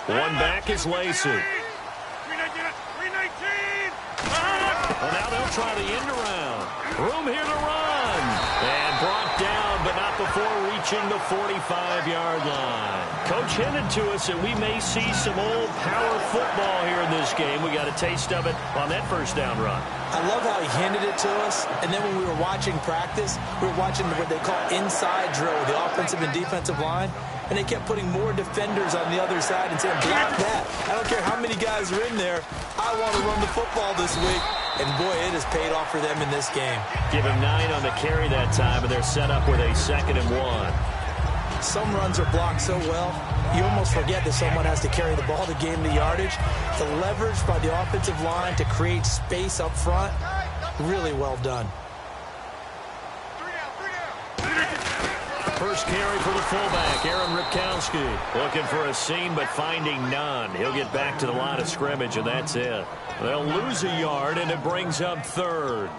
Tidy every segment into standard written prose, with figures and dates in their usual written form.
One back is Lacey. Well, now they'll try the end around. Room here to run. And brought down, but not before reaching the 45-yard line. Coach hinted to us that we may see some old power football here in this game. We got a taste of it on that first down run. I love how he handed it to us, and then when we were watching practice, we were watching what they call inside drill with the offensive and defensive line, and they kept putting more defenders on the other side and saying, block that. I don't care how many guys are in there. I want to run the football this week. And, boy, it has paid off for them in this game. Give him 9 on the carry that time, and they're set up with a 2nd and 1. Some runs are blocked so well, you almost forget that someone has to carry the ball to gain the yardage. The leverage by the offensive line to create space up front, really well done. First carry for the fullback, Aaron Ripkowski. Looking for a seam, but finding none. He'll get back to the line of scrimmage, and that's it. They'll lose a yard, and it brings up 3rd.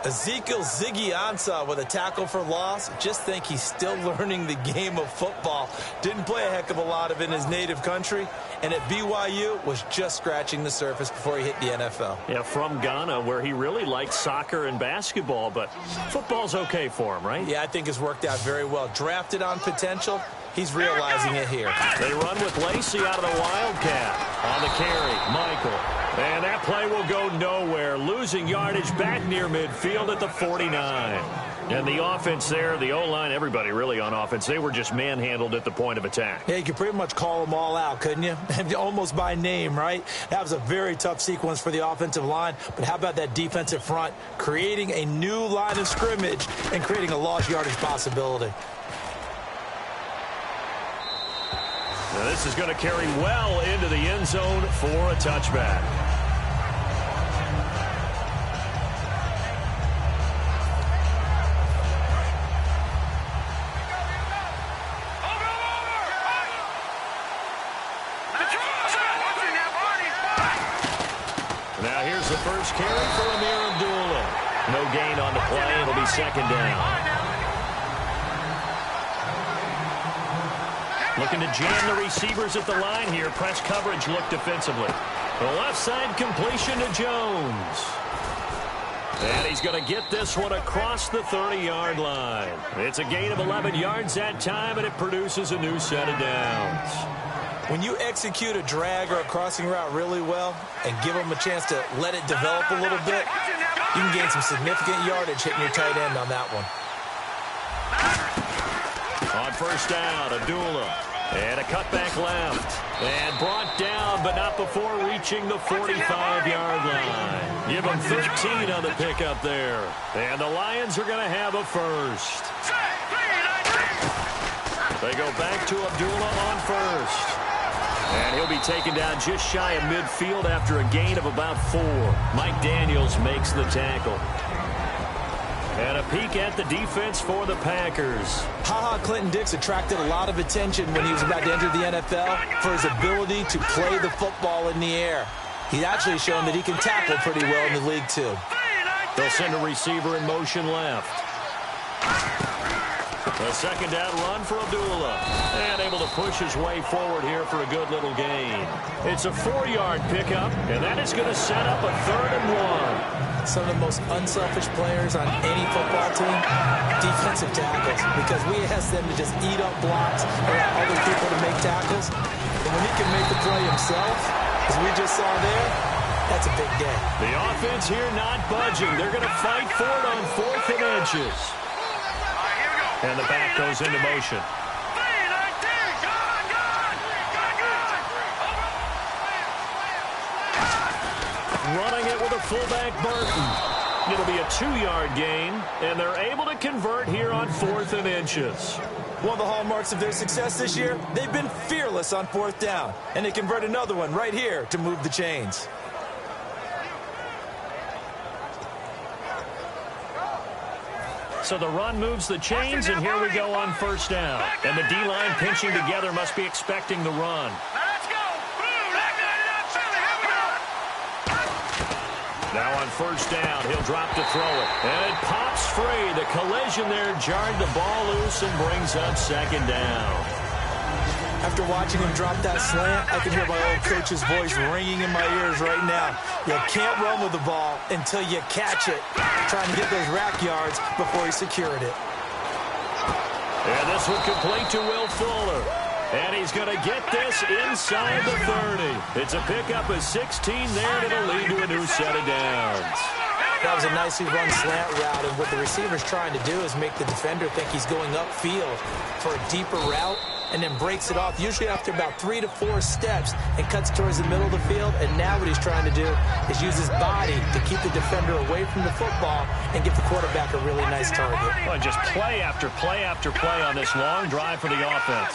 Ezekiel Ziggy Ansah with a tackle for loss. Just think he's still learning the game of football. Didn't play a heck of a lot of it in his native country. And at BYU was just scratching the surface before he hit the NFL. Yeah, from Ghana, where he really liked soccer and basketball. But football's okay for him, right? Yeah, I think it's worked out very well. Drafted on potential. He's realizing it here. They run with Lacey out of the Wildcat. On the carry, Michael. And that play will go nowhere. Losing yardage back near midfield at the 49. And the offense there, the O-line, everybody really on offense, they were just manhandled at the point of attack. Yeah, you could pretty much call them all out, couldn't you? Almost by name, right? That was a very tough sequence for the offensive line. But how about that defensive front? Creating a new line of scrimmage and creating a lost yardage possibility. Now this is going to carry well into the end zone for a touchback. Now here's the first carry for Amir Abdullah. No gain on the play. It'll be 2nd down. Looking to jam the receivers at the line here. Press coverage look defensively. The left side completion to Jones. And he's going to get this one across the 30-yard line. It's a gain of 11 yards that time, and it produces a new set of downs. When you execute a drag or a crossing route really well and give them a chance to let it develop a little bit, you can gain some significant yardage hitting your tight end on that one. On first down, Abdullah. And a cutback left. And brought down, but not before reaching the 45-yard line. Give them 13 on the pickup there. And the Lions are going to have a first. They go back to Abdullah on first. And he'll be taken down just shy of midfield after a gain of about 4. Mike Daniels makes the tackle. And a peek at the defense for the Packers. Ha-Ha Clinton-Dix attracted a lot of attention when he was about to enter the NFL for his ability to play the football in the air. He's actually shown that he can tackle pretty well in the league, too. They'll send a receiver in motion left. A 2nd down run for Abdullah. And able to push his way forward here for a good little gain. It's a 4-yard pickup, and that is going to set up a 3rd and 1. Some of the most unselfish players on any football team, defensive tackles, because we ask them to just eat up blocks and allow other people to make tackles. And when he can make the play himself, as we just saw there, that's a big day. The offense here not budging. They're going to fight for it on 4th and inches. And the back goes into motion. Running it with a fullback, Burton. It'll be a 2-yard gain, and they're able to convert here on 4th and inches. One of the hallmarks of their success this year, they've been fearless on 4th down, and they convert another one right here to move the chains. So the run moves the chains, and here we go on 1st down. And the D-line pinching together must be expecting the run. Now on 1st down, he'll drop to throw it. And it pops free. The collision there jarred the ball loose and brings up 2nd down. After watching him drop that slant, I can hear my old coach's voice ringing in my ears right now. You can't run with the ball until you catch it. Trying to get those rack yards before he secured it. And this one complete to Will Fuller. And he's going to get this inside the 30. It's a pickup of 16 there, and it'll lead to a new set of downs. That was a nicely run slant route, and what the receiver's trying to do is make the defender think he's going upfield for a deeper route, and then breaks it off, usually after about 3 to 4 steps, and cuts towards the middle of the field. And now what he's trying to do is use his body to keep the defender away from the football and give the quarterback a really nice target. Well, just play after play after play on this long drive for the offense.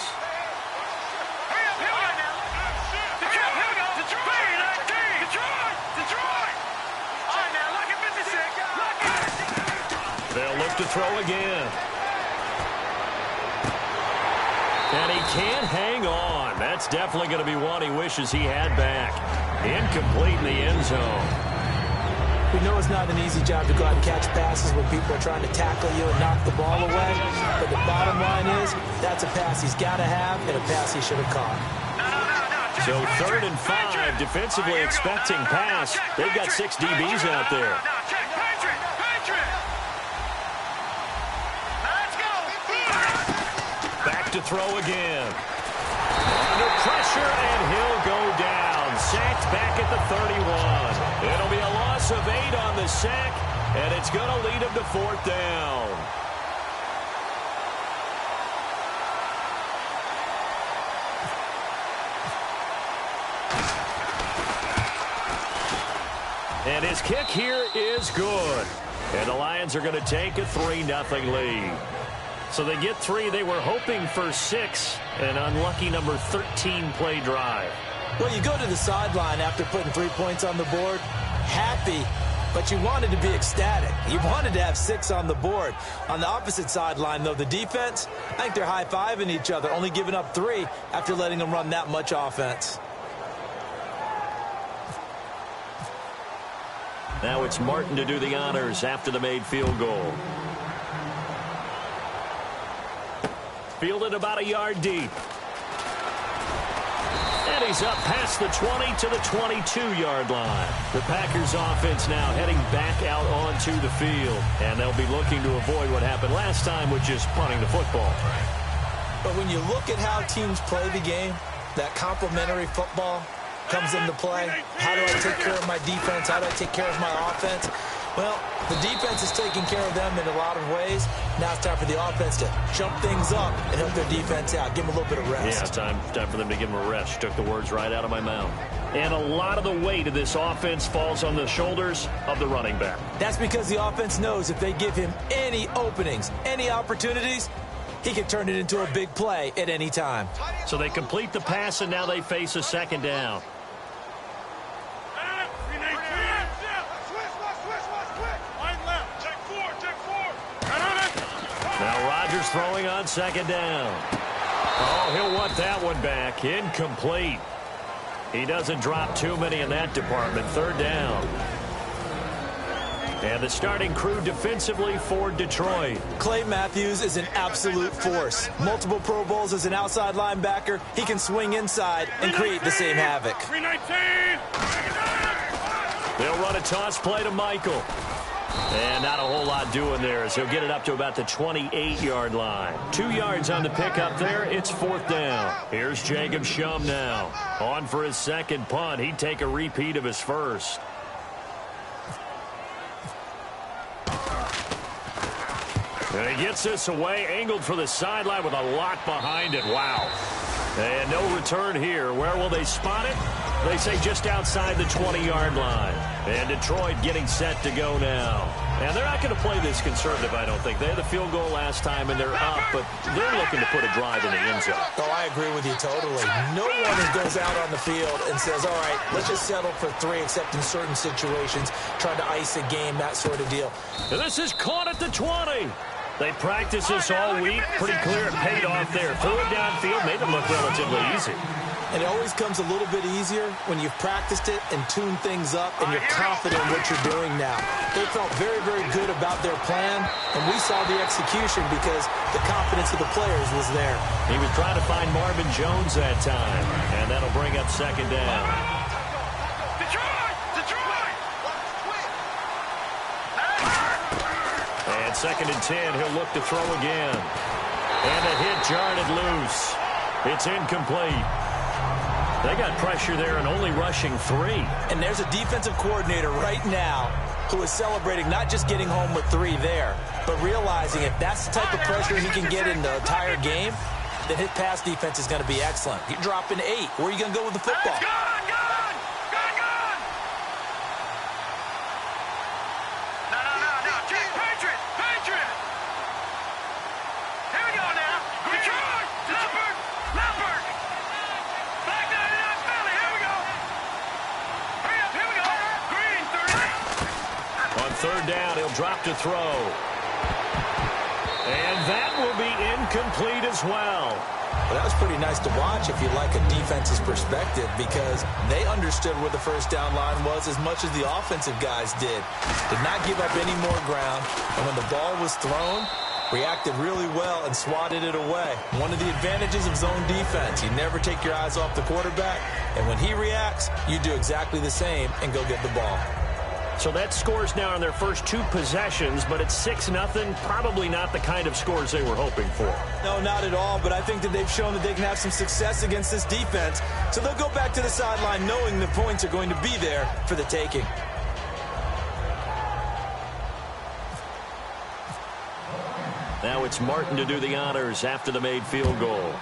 They'll look to throw again. And he can't hang on. That's definitely going to be one he wishes he had back. Incomplete in the end zone. We know it's not an easy job to go out and catch passes when people are trying to tackle you and knock the ball away. But the bottom line is, that's a pass he's got to have and a pass he should have caught. So 3rd and 5, defensively expecting pass. They've got 6 DBs out there. Back to throw again. Under pressure, and he'll go down. Sacked back at the 31. It'll be a loss of 8 on the sack, and it's going to lead him to 4th down. And his kick here is good. And the Lions are going to take a 3-0 lead. So they get 3. They were hoping for 6. An unlucky number 13 play drive. Well, you go to the sideline after putting 3 points on the board, happy, but you wanted to be ecstatic. You wanted to have 6 on the board. On the opposite sideline, though, the defense, I think they're high-fiving each other, only giving up 3 after letting them run that much offense. Now it's Martin to do the honors after the made field goal. Fielded about a yard deep. And he's up past the 20 to the 22-yard line. The Packers offense now heading back out onto the field. And they'll be looking to avoid what happened last time with just punting the football. But when you look at how teams play the game, that complementary football comes into play. How do I take care of my defense? How do I take care of my offense? Well, the defense is taking care of them in a lot of ways. Now it's time for the offense to jump things up and help their defense out. Give them a little bit of rest. Yeah, time for them to give them a rest. You took the words right out of my mouth. And a lot of the weight of this offense falls on the shoulders of the running back. That's because the offense knows if they give him any openings, any opportunities, he can turn it into a big play at any time. So they complete the pass, and now they face a 2nd down. Now Rodgers throwing on 2nd down. Oh, he'll want that one back. Incomplete. He doesn't drop too many in that department. 3rd down. And the starting crew defensively for Detroit. Clay Matthews is an absolute force. Multiple Pro Bowls as an outside linebacker. He can swing inside and create the same havoc. They'll run a toss play to Michael. And not a whole lot doing there as he'll get it up to about the 28-yard line. 2 yards on the pickup there. It's 4th down. Here's Jacob Shum now. On for his 2nd punt. He'd take a repeat of his first. And he gets this away, angled for the sideline with a lot behind it. Wow. And no return here. Where will they spot it? They say just outside the 20-yard line. And Detroit getting set to go now. And they're not going to play this conservative, I don't think. They had the field goal last time, and they're up, but they're looking to put a drive in the end zone. Oh, I agree with you totally. No one goes out on the field and says, all right, let's just settle for 3, except in certain situations, trying to ice a game, that sort of deal. And this is caught at the 20. They practiced this all week. Pretty clear it paid off there. Threw it downfield, made it look relatively easy. And it always comes a little bit easier when you've practiced it and tuned things up and you're confident in what you're doing now. They felt very, very good about their plan, and we saw the execution because the confidence of the players was there. He was trying to find Marvin Jones that time, and that'll bring up second down. And 2nd and 10, he'll look to throw again. And a hit jarred loose. It's incomplete. They got pressure there and only rushing 3. And there's a defensive coordinator right now who is celebrating not just getting home with 3 there, but realizing if that's the type of pressure he can get in the entire game, then his pass defense is going to be excellent. You're dropping 8. Where are you going to go with the football? Third down, he'll drop to throw. And that will be incomplete as well. Well, that was pretty nice to watch if you like a defense's perspective, because they understood where the first down line was as much as the offensive guys did. Did not give up any more ground, and when the ball was thrown, reacted really well and swatted it away. One of the advantages of zone defense, you never take your eyes off the quarterback, and when he reacts, you do exactly the same and go get the ball. So that scores now on their first 2 possessions, but it's 6-0. Probably not the kind of scores they were hoping for. No, not at all, but I think that they've shown that they can have some success against this defense. So they'll go back to the sideline knowing the points are going to be there for the taking. Now it's Martin to do the honors after the made field goal.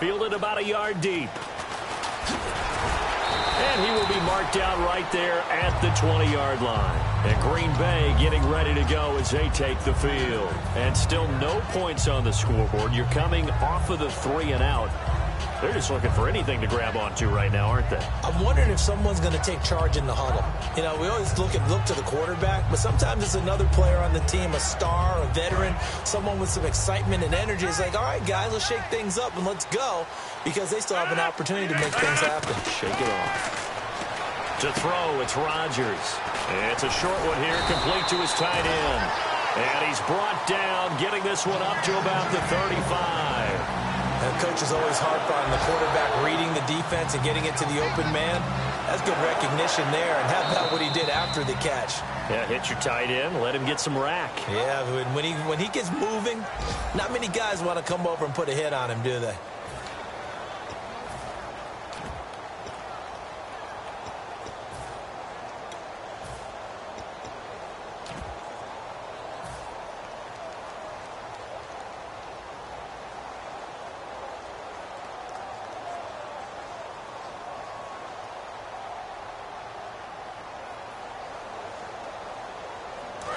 Fielded about a yard deep. And he will be marked out right there at the 20-yard line. And Green Bay getting ready to go as they take the field. And still no points on the scoreboard. You're coming off of the 3 and out. They're just looking for anything to grab onto right now, aren't they? I'm wondering if someone's going to take charge in the huddle. You know, we always look to the quarterback, but sometimes it's another player on the team, a star, a veteran, someone with some excitement and energy. It's like, all right, guys, let's shake things up and let's go, because they still have an opportunity to make things happen. Shake it off. To throw, it's Rodgers. It's a short one here, complete to his tight end. And he's brought down, getting this one up to about the 35. And coach is always harped on the quarterback reading the defense and getting it to the open man. That's good recognition there. And how about what he did after the catch? Yeah, hit your tight end, let him get some rack. Yeah, when he gets moving, not many guys want to come over and put a hit on him, do they?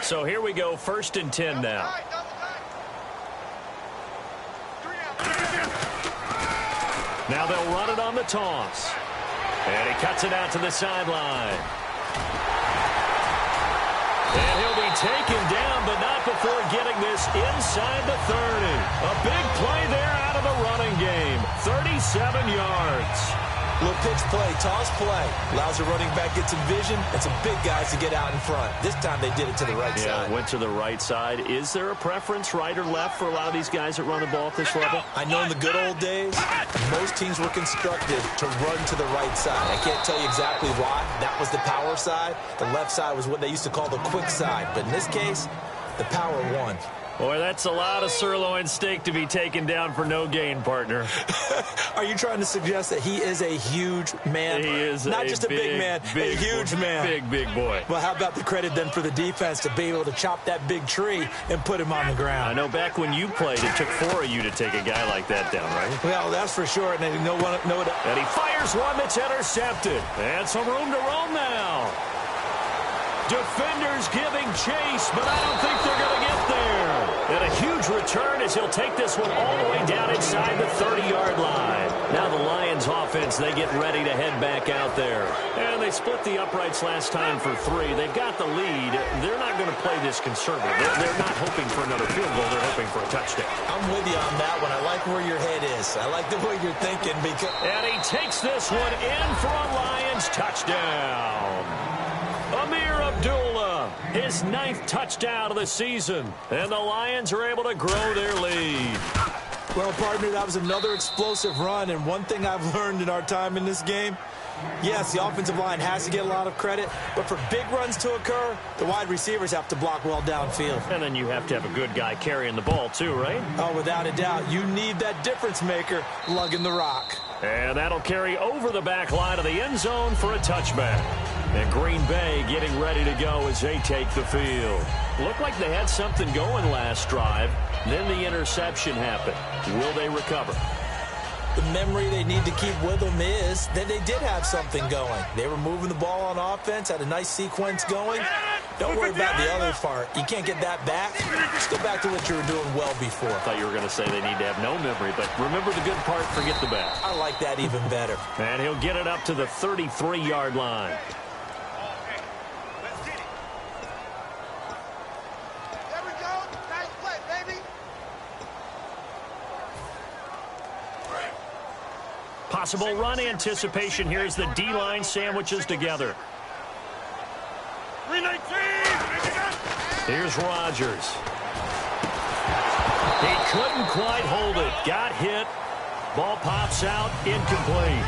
So here we go, 1st and 10 now. Now they'll run it on the toss. And he cuts it out to the sideline. And he'll be taken down, but not before getting this inside the 30. A big play there out of the running game. 37 yards. Little pitch play, toss play. Allows the running back get some vision and some big guys to get out in front. This time they did it to the right side. Yeah, went to the right side. Is there a preference, right or left, for a lot of these guys that run the ball at this level? I know in the good old days, most teams were constructed to run to the right side. I can't tell you exactly why. That was the power side. The left side was what they used to call the quick side. But in this case, the power won. Boy, that's a lot of sirloin steak to be taken down for no gain, partner. Are you trying to suggest that he is a huge man? He is not just a big man, a huge man. Big boy. Well, how about the credit then for the defense to be able to chop that big tree and put him on the ground? I know back when you played, it took 4 of you to take a guy like that down, right? Well, that's for sure. And And he fires one that's intercepted. And some room to roam now. Defenders giving chase, but I don't think they're going to get there. And a huge return as he'll take this one all the way down inside the 30-yard line. Now the Lions offense, they get ready to head back out there. And they split the uprights last time for 3. They've got the lead. They're not going to play this conservative. They're not hoping for another field goal. They're hoping for a touchdown. I'm with you on that one. I like where your head is. I like the way you're thinking. And he takes this one in for a Lions touchdown. Amir Abdullah, his 9th touchdown of the season. And the Lions are able to grow their lead. Well, partner, that was another explosive run. And one thing I've learned in our time in this game, yes, the offensive line has to get a lot of credit, but for big runs to occur, the wide receivers have to block well downfield. And then you have to have a good guy carrying the ball too, right? Oh, without a doubt. You need that difference maker lugging the rock. And that'll carry over the back line of the end zone for a touchback. And Green Bay getting ready to go as they take the field. Looked like they had something going last drive. Then the interception happened. Will they recover? The memory they need to keep with them is that they did have something going. They were moving the ball on offense, had a nice sequence going. Don't worry about the other part. You can't get that back. Just go back to what you were doing well before. I thought you were going to say they need to have no memory, but remember the good part, forget the bad. I like that even better. And he'll get it up to the 33-yard line. Possible run anticipation here as the D-line sandwiches together. Here's Rodgers. He couldn't quite hold it. Got hit. Ball pops out. Incomplete.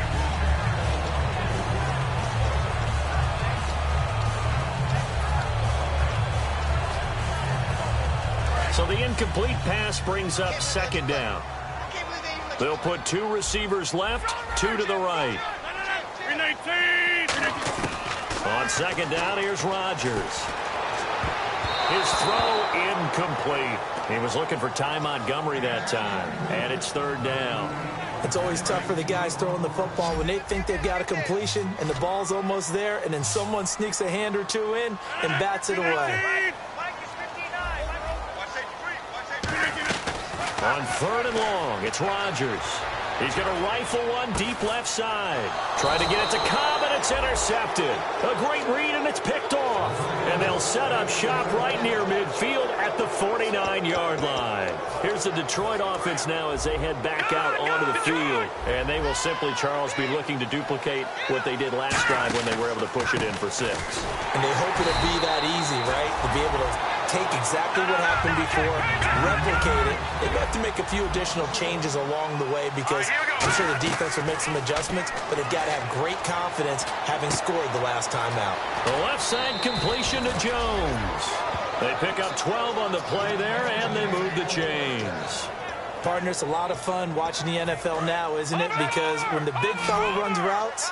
So the incomplete pass brings up 2nd down. They'll put 2 receivers left, 2 to the right. On 2nd down, here's Rodgers. His throw incomplete. He was looking for Ty Montgomery that time. And it's 3rd down. It's always tough for the guys throwing the football when they think they've got a completion and the ball's almost there, and then someone sneaks a hand or two in and bats it away. On 3rd and long, it's Rodgers. He's going to rifle one deep left side. Try to get it to Cobb, and it's intercepted. A great read, and it's picked off. And they'll set up shop right near midfield at the 49-yard line. Here's the Detroit offense now as they head back out onto the field. And they will simply, Charles, be looking to duplicate what they did last drive when they were able to push it in for 6. And they hope it'll be that easy, right? To be able to take exactly what happened before, replicate it. They've got to make a few additional changes along the way because I'm sure the defense will make some adjustments, but they've got to have great confidence having scored the last time out. The left side completion to Jones. They pick up 12 on the play there, and they move the chains. Partner, it's a lot of fun watching the NFL now, isn't it? Because when the big fella runs routes,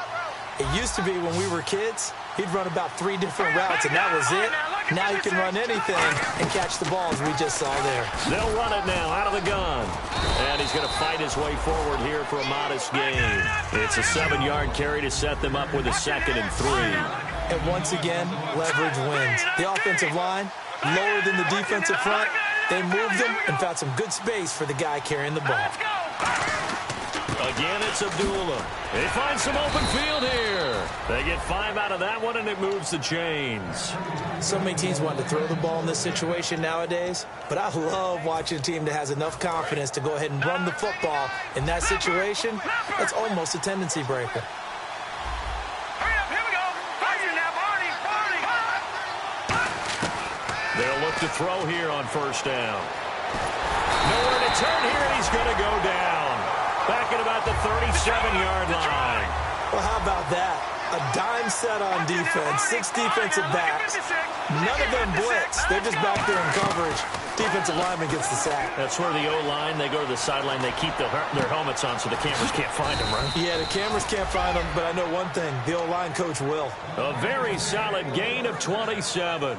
it used to be when we were kids, he'd run about 3 different routes, and that was it. Now he can run anything and catch the balls we just saw there. They'll run it now out of the gun. And he's going to fight his way forward here for a modest gain. It's a 7-yard carry to set them up with a 2nd and 3. And once again, leverage wins. The offensive line, lower than the defensive front. They moved them and found some good space for the guy carrying the ball. Again, it's Abdullah. They find some open field here. They get 5 out of that one, and it moves the chains. So many teams want to throw the ball in this situation nowadays, but I love watching a team that has enough confidence to go ahead and run the football in that situation. That's almost a tendency breaker. They'll look to throw here on 1st down. Nowhere to turn here, and he's going to go down. Back at about the 37-yard line. Well, how about that? A dime set on defense, 6 defensive backs. None of them blitz. They're just back there in coverage. Defensive lineman gets the sack. That's where the O-line, they go to the sideline, they keep their helmets on so the cameras can't find them, right? Yeah, the cameras can't find them, but I know one thing. The O-line coach will. A very solid gain of 27.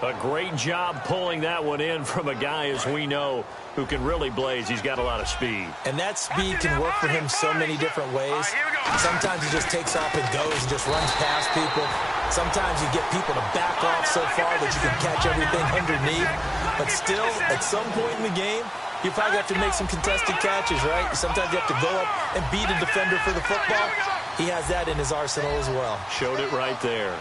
A great job pulling that one in from a guy, as we know, who can really blaze. He's got a lot of speed. And that speed can work for him so many different ways. Sometimes he just takes off and goes and just runs past people. Sometimes you get people to back off so far that you can catch everything underneath. But still, at some point in the game, You probably have to make some contested catches, right? Sometimes you have to go up and beat a defender for the football. He has that in his arsenal as well. Showed it right there.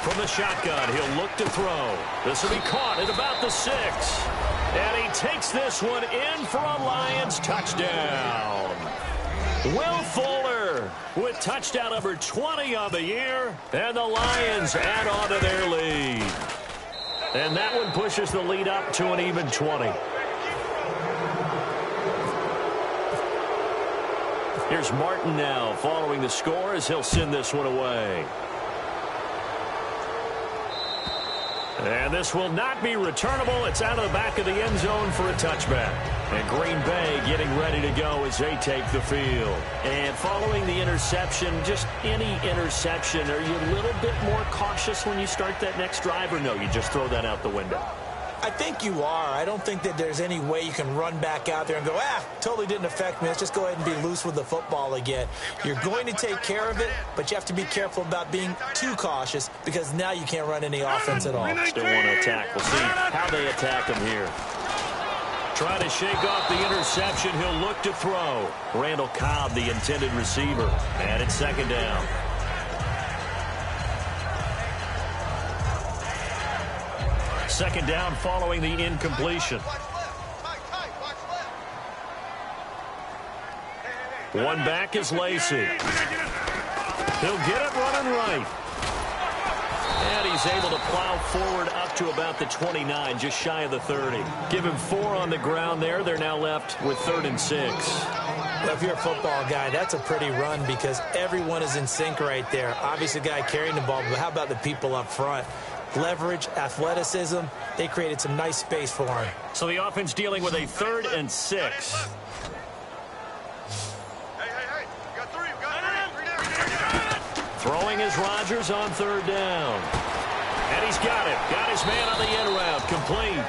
From the shotgun, he'll look to throw. This will be caught at about the 6. And he takes this one in for a Lions touchdown. Will Fuller with touchdown number 20 on the year. And the Lions add on to their lead. And that one pushes the lead up to an even 20. Here's Martin now following the score as he'll send this one away. And this will not be returnable. It's out of the back of the end zone for a touchback. And Green Bay getting ready to go as they take the field. And following the interception, just any interception, are you a little bit more cautious when you start that next drive, or no, you just throw that out the window? I think you are. I don't think that there's any way you can run back out there and go, totally didn't affect me. Let's just go ahead and be loose with the football again. You're going to take care of it, but you have to be careful about being too cautious because now you can't run any offense at all. Still want to attack. We'll see how they attack him here. Trying to shake off the interception. He'll look to throw. Randall Cobb, the intended receiver. And it's second down. Second down following the incompletion. One back is Lacey. He'll get it running right. And he's able to plow forward up to about the 29, just shy of the 30. Give him 4 on the ground there. They're now left with 3rd and 6. Well, if you're a football guy, that's a pretty run because everyone is in sync right there. Obviously, the guy carrying the ball, but how about the people up front? Leverage, athleticism, they created some nice space for him. So the offense dealing with a 3rd and 6. Throwing is Rodgers on 3rd down. And he's got it. Got his man on the end route. Complete.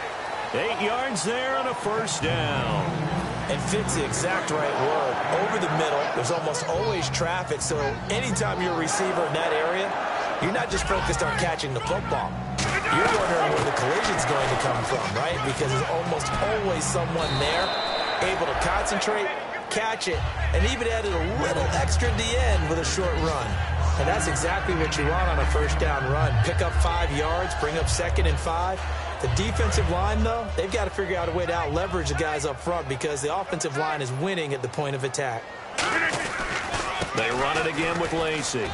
8 yards there and a 1st down. And fits the exact right word. Over the middle, there's almost always traffic. So anytime you're a receiver in that area, you're not just focused on catching the football. You're wondering where the collision's going to come from, right? Because there's almost always someone there able to concentrate, catch it, and even added a little extra at the end with a short run. And that's exactly what you want on a 1st down run. Pick up 5 yards, bring up 2nd and 5. The defensive line, though, they've got to figure out a way to out-leverage the guys up front because the offensive line is winning at the point of attack. They run it again with Lacey.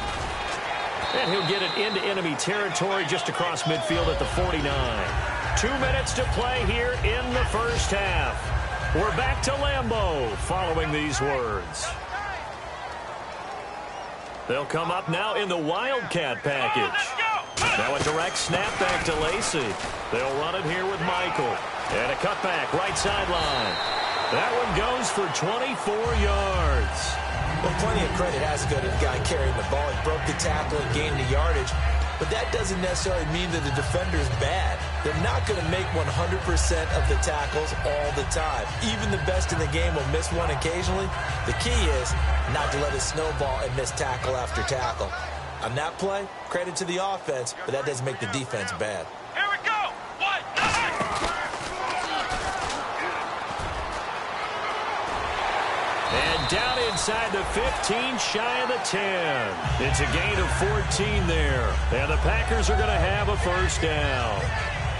And he'll get it into enemy territory just across midfield at the 49. 2 minutes to play here in the 1st half. We're back to Lambeau following these words. They'll come up now in the Wildcat package. Now a direct snap back to Lacey. They'll run it here with Michael. And a cutback right sideline. That one goes for 24 yards. Well, plenty of credit has to go to the guy carrying the ball. He broke the tackle and gained the yardage. But that doesn't necessarily mean that the defender's bad. They're not going to make 100% of the tackles all the time. Even the best in the game will miss one occasionally. The key is not to let it snowball and miss tackle after tackle. On that play, credit to the offense, but that doesn't make the defense bad. Here we go! And down inside the 15, shy of the 10. It's a gain of 14 there. And the Packers are going to have a 1st down.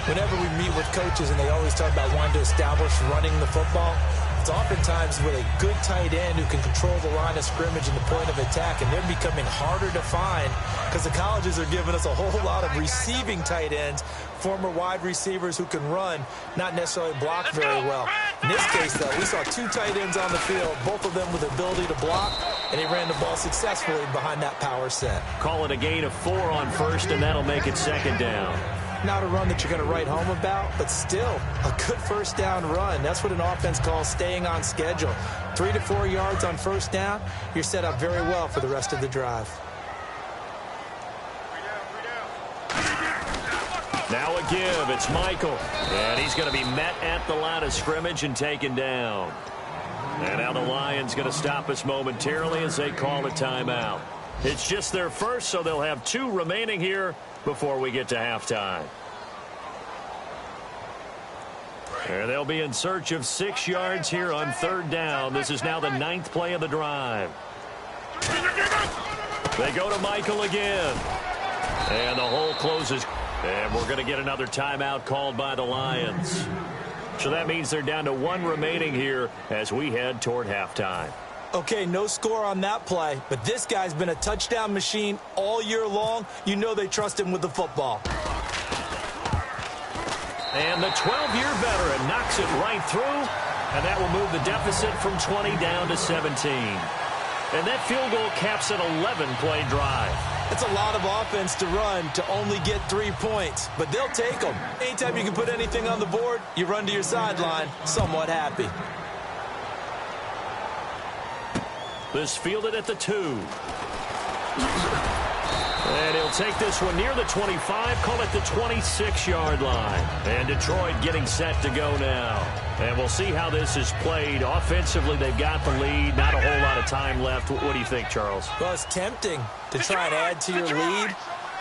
Whenever we meet with coaches and they always talk about wanting to establish running the football, it's oftentimes with a good tight end who can control the line of scrimmage and the point of attack, and they're becoming harder to find because the colleges are giving us a whole lot of receiving tight ends, former wide receivers who can run, not necessarily block very well. In this case, though, we saw 2 tight ends on the field, both of them with the ability to block, and he ran the ball successfully behind that power set. Call it a gain of 4 on 1st, and that'll make it 2nd down. Not a run that you're going to write home about, but still a good 1st down run. That's what an offense calls staying on schedule. 3 to 4 yards on 1st down, you're set up very well for the rest of the drive. Now a give. It's Michael. And he's going to be met at the line of scrimmage and taken down. And now the Lions going to stop us momentarily as they call a timeout. It's just their first, so they'll have 2 remaining here before we get to halftime. And they'll be in search of 6 yards here on 3rd down. This is now the 9th play of the drive. They go to Michael again. And the hole closes. And we're going to get another timeout called by the Lions. So that means they're down to 1 remaining here as we head toward halftime. Okay, no score on that play, but this guy's been a touchdown machine all year long. You know they trust him with the football. And the 12-year veteran knocks it right through, and that will move the deficit from 20 down to 17. And that field goal caps an 11-play drive. That's a lot of offense to run to only get 3 points, but they'll take them. Anytime you can put anything on the board, you run to your sideline somewhat happy. This fielded at the 2. And he'll take this one near the 25, call it the 26-yard line. And Detroit getting set to go now. And we'll see how this is played. Offensively, they've got the lead. Not a whole lot of time left. What do you think, Charles? Well, it's tempting to try and add to your lead,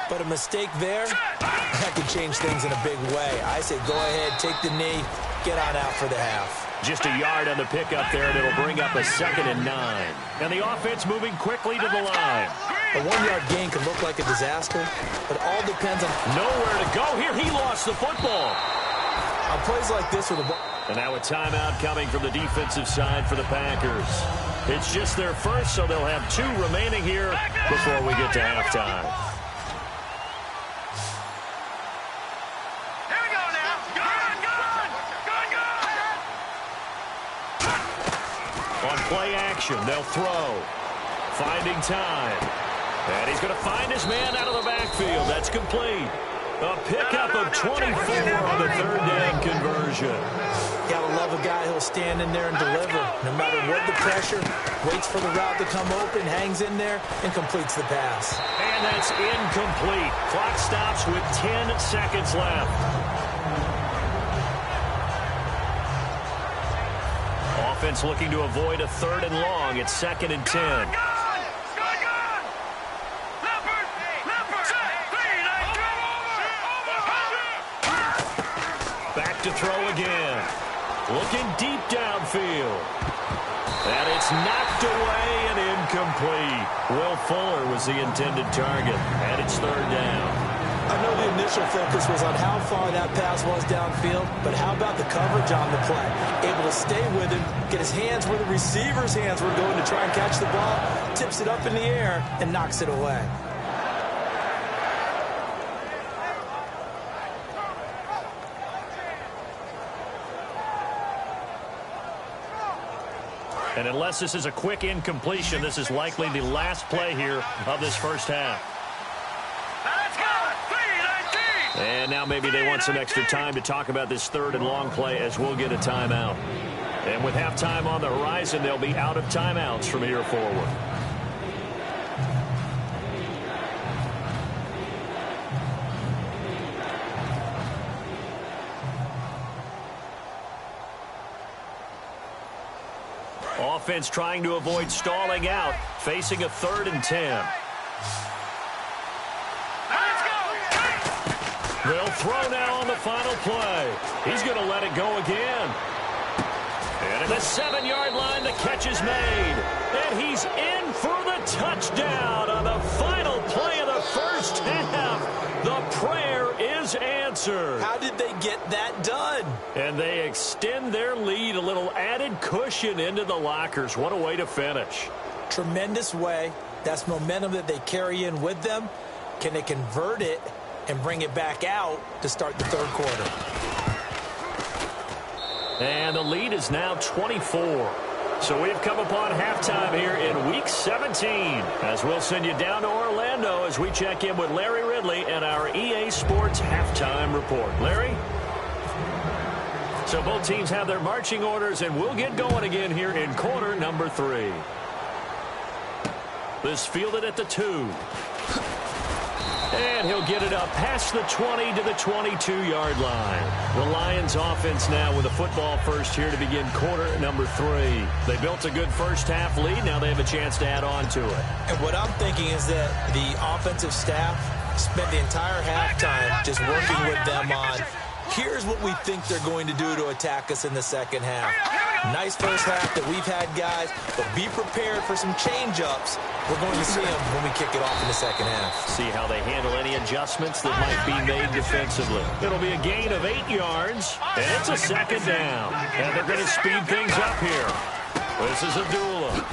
but a mistake there, that could change things in a big way. I say go ahead, take the knee, get on out for the half. Just a yard on the pickup there, and it'll bring up a 2nd and 9. And the offense moving quickly to the line. A 1-yard gain can look like a disaster, but all depends on... Nowhere to go here. He lost the football. On plays like this with the ball... And now a timeout coming from the defensive side for the Packers. It's just their first, so they'll have 2 remaining here before we get to halftime. Here we go now. Good. On play action, they'll throw. Finding time. And he's going to find his man out of the backfield. That's complete. A pickup of 24 on the 3rd down conversion. Gotta love a guy who'll stand in there and deliver. No matter what the pressure, waits for the route to come open, hangs in there, and completes the pass. And that's incomplete. Clock stops with 10 seconds left. Offense looking to avoid a 3rd and long. It's 2nd and 10. Back to throw again. Looking deep downfield. And it's knocked away and incomplete. Will Fuller was the intended target. And it's 3rd down. I know the initial focus was on how far that pass was downfield, but how about the coverage on the play? Able to stay with him, get his hands where the receiver's hands were going to try and catch the ball, tips it up in the air, and knocks it away. And unless this is a quick incompletion, this is likely the last play here of this first half. Let's go. 3-19. And now maybe they want some extra time to talk about this 3rd and long play as we'll get a timeout. And with halftime on the horizon, they'll be out of timeouts from here forward. Offense trying to avoid stalling out, facing a 3rd and 10. They'll throw now on the final play. He's going to let it go again. And at the 7-yard line, the catch is made. And he's in for the touchdown on the final play of the first half. The prayer is answered. How did they get that done? And they extend their lead, a little added cushion into the lockers. What a way to finish. Tremendous way. That's momentum that they carry in with them. Can they convert it and bring it back out to start the 3rd quarter? And the lead is now 24. So we've come upon halftime here in Week 17 as we'll send you down to Orlando as we check in with Larry Ridley and our EA Sports Halftime Report. Larry? So both teams have their marching orders, and we'll get going again here in quarter number 3. This fielded at the 2. And he'll get it up past the 20 to the 22-yard line. The Lions offense now with a football first here to begin quarter number 3. They built a good first half lead. Now they have a chance to add on to it. And what I'm thinking is that the offensive staff spent the entire halftime just working with them on Here's what we think they're going to do to attack us in the second half. Nice first half that we've had, guys, but be prepared for some change-ups. We're going to see them when we kick it off in the second half. See how they handle any adjustments that might be made defensively. It'll be a gain of 8 yards, and it's a second down. And they're going to speed things up here. This is Abdullah.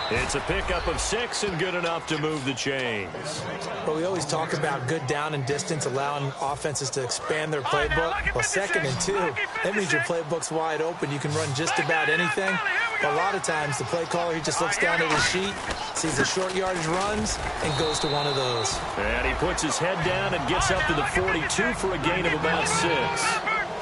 It's a pickup of 6 and good enough to move the chains. Well, we always talk about good down and distance, allowing offenses to expand their playbook. Well, 2nd and 2, that means your playbook's wide open. You can run just about anything. But a lot of times, the play caller, he just looks down at his sheet, sees the short yardage runs, and goes to one of those. And he puts his head down and gets up to the 42 for a gain of about 6.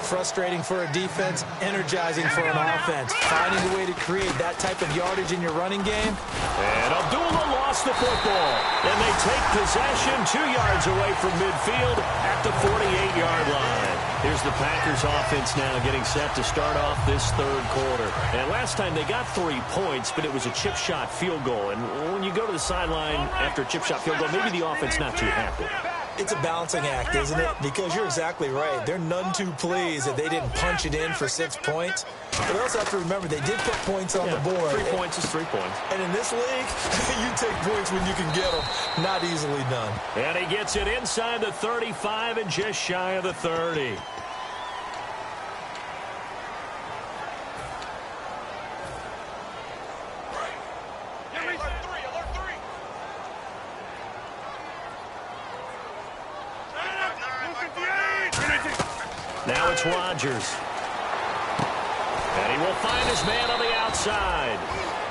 Frustrating for a defense, energizing for an offense. Finding a way to create that type of yardage in your running game. And Abdullah lost the football. And they take possession 2 yards away from midfield at the 48-yard line. Here's the Packers offense now getting set to start off this third quarter. And last time they got 3 points, but it was a chip shot field goal. And when you go to the sideline after a chip shot field goal, maybe the offense not too happy. It's a balancing act, isn't it? Because you're exactly right. They're none too pleased that they didn't punch it in for 6 points. But they also have to remember they did put points on the board. 3 points is 3 points. And in this league, you take points when you can get them. Not easily done. And he gets it inside the 35 and just shy of the 30. Now it's Rodgers. And he will find his man on the outside.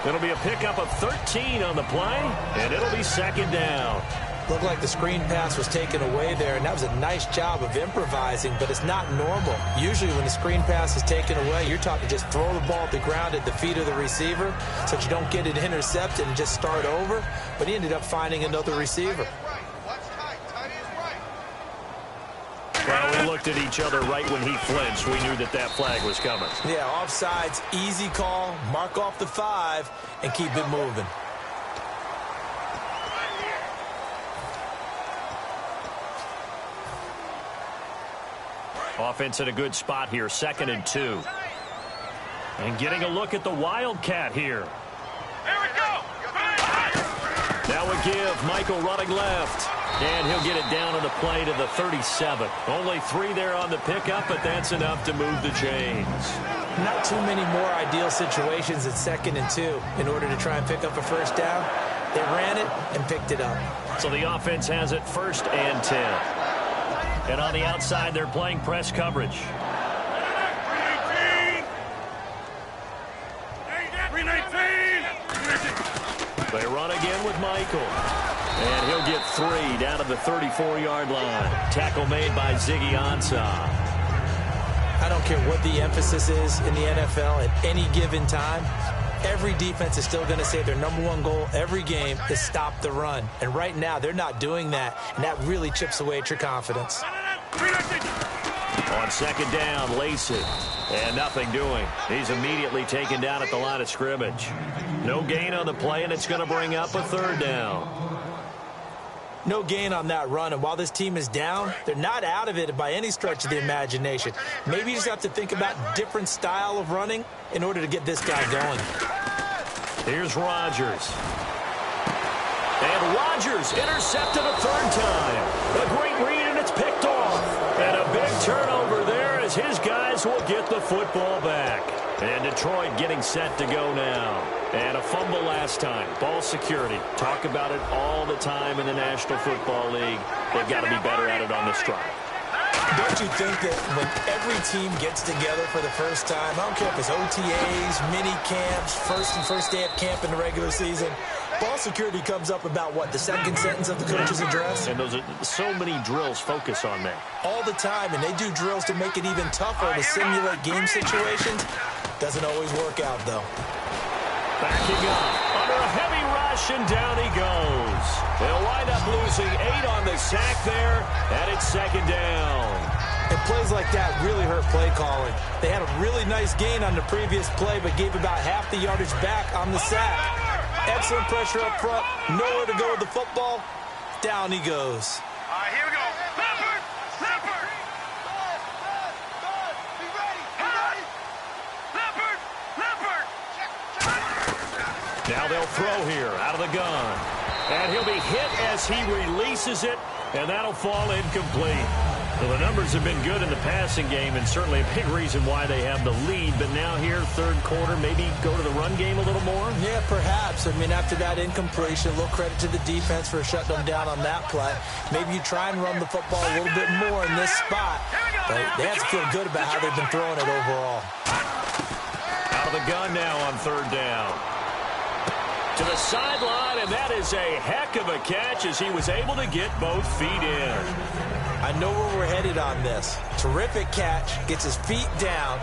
It'll be a pickup of 13 on the play, and it'll be second down. Looked like the screen pass was taken away there, and that was a nice job of improvising, but it's not normal. Usually when the screen pass is taken away, you're taught to just throw the ball at the ground at the feet of the receiver so that you don't get it intercepted and just start over. But he ended up finding another receiver. Well, we looked at each other right when he flinched. We knew that that flag was coming. Yeah, offsides, easy call, mark off the 5, and keep it moving. Offense in a good spot here, 2nd and 2. And getting a look at the Wildcat here. Here we go. Now we give Michael running left. And he'll get it down on the play to the 37. Only 3 there on the pickup, but that's enough to move the chains. Not too many more ideal situations at 2nd and 2 in order to try and pick up a first down. They ran it and picked it up. So the offense has it 1st and 10. And on the outside, they're playing press coverage. 319. They run again with Michael. And he'll get 3 down to the 34-yard line. Tackle made by Ziggy Ansah. I don't care what the emphasis is in the NFL at any given time. Every defense is still going to say their #1 goal every game is stop the run. And right now, they're not doing that. And that really chips away at your confidence. On 2nd down, Lacey. And nothing doing. He's immediately taken down at the line of scrimmage. No gain on the play, and it's going to bring up a 3rd down. No gain on that run, and while this team is down, they're not out of it by any stretch of the imagination. Maybe you just have to think about different style of running in order to get this guy going. Here's Rodgers. And Rodgers intercepted a 3rd time. A great read, and it's picked off. And a big turnover there as his guys will get the football back. And Detroit getting set to go now. And a fumble last time. Ball security. Talk about it all the time in the National Football League. They've got to be better at it on this drive. Don't you think that when every team gets together for the first time, I don't care if it's OTAs, mini camps, first day of camp in the regular season, ball security comes up about, what, the 2nd sentence of the coach's address? And those are so many drills focus on that. All the time, and they do drills to make it even tougher to simulate game situations. Doesn't always work out, though. Backing up under a heavy rush, and down he goes. They'll wind up losing 8 on the sack there, and it's 2nd down. And plays like that really hurt play calling. They had a really nice gain on the previous play, but gave about half the yardage back on the sack. Excellent pressure up front, nowhere to go with the football. Down he goes. All right, here we go. Leopard! Leopard! Now they'll throw here out of the gun. And he'll be hit as he releases it, and that'll fall incomplete. Well, the numbers have been good in the passing game, and certainly a big reason why they have the lead. But now here, third quarter, maybe go to the run game a little more? Yeah, perhaps. I mean, after that incompletion, a little credit to the defense for shutting them down on that play. Maybe you try and run the football a little bit more in this spot. But they have to feel good about how they've been throwing it overall. Out of the gun now on third down. To the sideline, and that is a heck of a catch as he was able to get both feet in. I know where we're headed on this. Terrific catch, gets his feet down,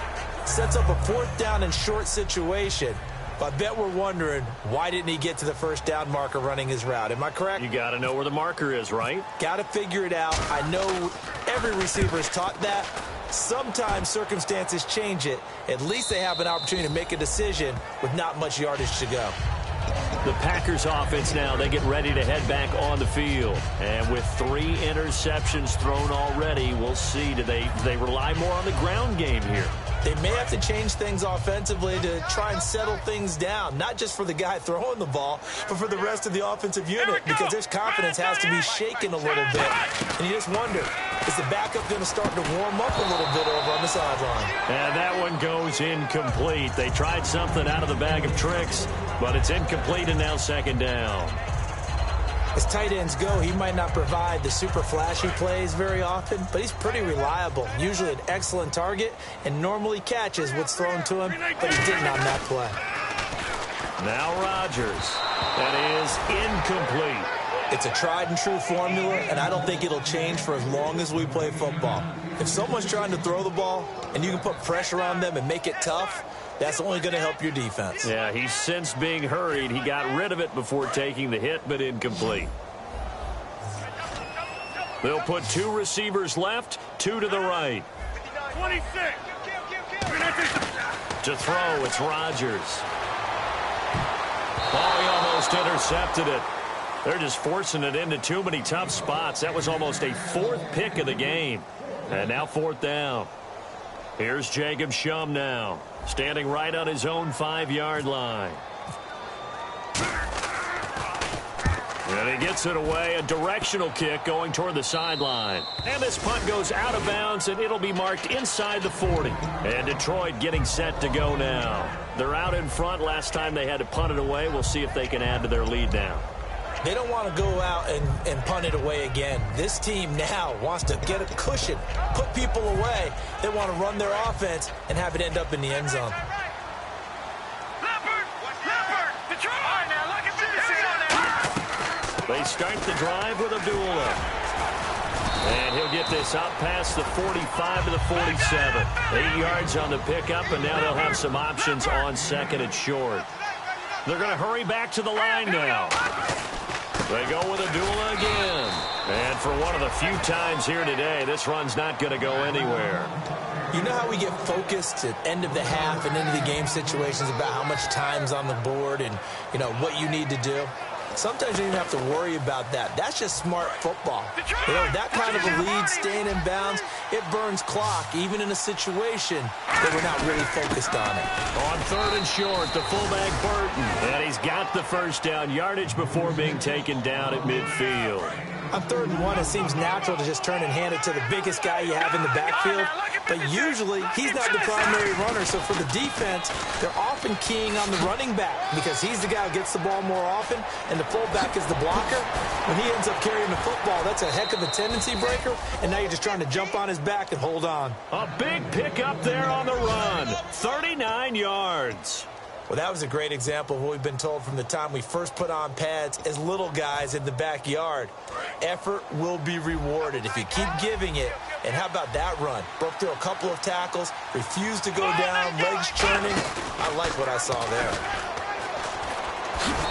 sets up a fourth down and short situation. But I bet we're wondering, why didn't he get to the first down marker running his route? Am I correct? You got to know where the marker is, right? Got to figure it out. I know every receiver is taught that. Sometimes circumstances change it. At least they have an opportunity to make a decision with not much yardage to go. The Packers offense now, they get ready to head back on the field. And with 3 interceptions thrown already, we'll see. Do they rely more on the ground game here? They may have to change things offensively to try and settle things down, not just for the guy throwing the ball, but for the rest of the offensive unit, because their confidence has to be shaken a little bit. And you just wonder, is the backup going to start to warm up a little bit over on the sideline? And that one goes incomplete. They tried something out of the bag of tricks, but it's incomplete and now second down. As tight ends go, he might not provide the super flashy plays very often, but he's pretty reliable, usually an excellent target, and normally catches what's thrown to him, but he didn't on that play. Now Rodgers. That is incomplete. It's a tried-and-true formula, and I don't think it'll change for as long as we play football. If someone's trying to throw the ball, and you can put pressure on them and make it tough, that's only going to help your defense. Yeah, he's since being hurried. He got rid of it before taking the hit, but incomplete. They'll put 2 receivers left, 2 to the right. 26. To throw, it's Rodgers. Oh, he almost intercepted it. They're just forcing it into too many tough spots. That was almost a 4th pick of the game. And now 4th down. Here's Jacob Shum now, standing right on his own 5-yard line. And he gets it away, a directional kick going toward the sideline. And this punt goes out of bounds, and it'll be marked inside the 40. And Detroit getting set to go now. They're out in front. Last time they had to punt it away. We'll see if they can add to their lead now. They don't want to go out and punt it away again. This team now wants to get a cushion, put people away. They want to run their offense and have it end up in the end zone. They start the drive with Abdullah. And he'll get this out past the 45 to the 47. 8 yards on the pickup, and now they'll have some options on second and short. They're going to hurry back to the line now. They go with Abdullah again. And for one of the few times here today, this run's not going to go anywhere. You know how we get focused at end of the half and into the game situations about how much time's on the board and, you know, what you need to do? Sometimes you don't even have to worry about that. That's just smart football. You know, that kind of a lead, staying in bounds, it burns clock, even in a situation that we're not really focused on it. On third and short, the fullback Burton. And he's got the first down, yardage before being taken down at midfield. On 3rd and 1, it seems natural to just turn and hand it to the biggest guy you have in the backfield. But usually, he's not the primary runner. So for the defense, they're often keying on the running back because he's the guy who gets the ball more often, and the fullback is the blocker. When he ends up carrying the football, that's a heck of a tendency breaker, and now you're just trying to jump on his back and hold on. A big pickup there on the run. 39 yards. Well, that was a great example of what we've been told from the time we first put on pads as little guys in the backyard. Effort will be rewarded if you keep giving it. And how about that run? Broke through a couple of tackles, refused to go down, legs churning. I like what I saw there.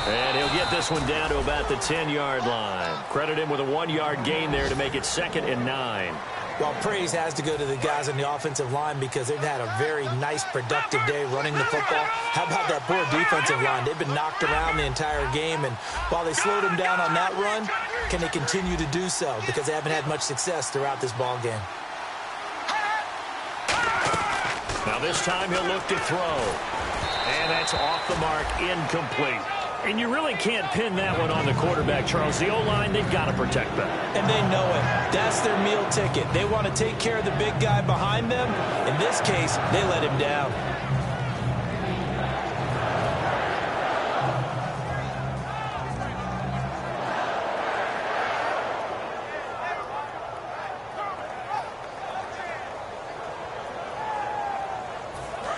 And he'll get this one down to about the 10-yard line. Credit him with a 1-yard gain there to make it 2nd and 9. Well, praise has to go to the guys on the offensive line because they've had a very nice, productive day running the football. How about that poor defensive line? They've been knocked around the entire game, and while they slowed them down on that run, can they continue to do so? Because they haven't had much success throughout this ball game. Now this time he'll look to throw. And that's off the mark, incomplete. And you really can't pin that one on the quarterback, Charles. The O-line, they've got to protect that. And they know it. That's their meal ticket. They want to take care of the big guy behind them. In this case, they let him down.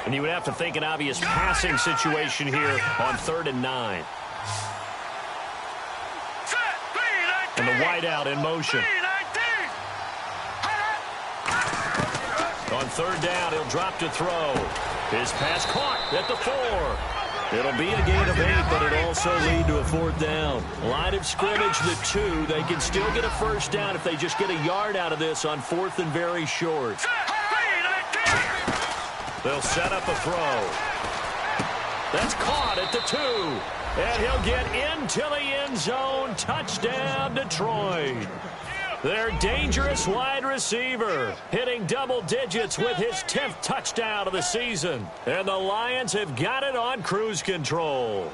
And you would have to think an obvious passing situation here on 3rd and 9. And the wideout in motion. On 3rd down, he'll drop to throw. His pass caught at the 4. It'll be a gain of 8, but it'll also lead to a 4th down. Line of scrimmage, the 2. They can still get a 1st down if they just get a yard out of this on 4th and very short. They'll set up a throw. That's caught at the 2. And he'll get into the end zone. Touchdown, Detroit. Their dangerous wide receiver hitting double digits with his 10th touchdown of the season. And the Lions have got it on cruise control.